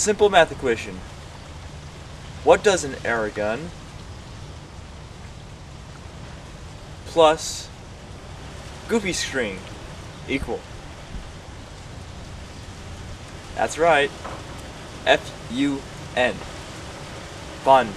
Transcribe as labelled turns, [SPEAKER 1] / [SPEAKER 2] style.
[SPEAKER 1] simple math equation. What does an air gun plus goofy string equal? That's right. F-U-N. Fun.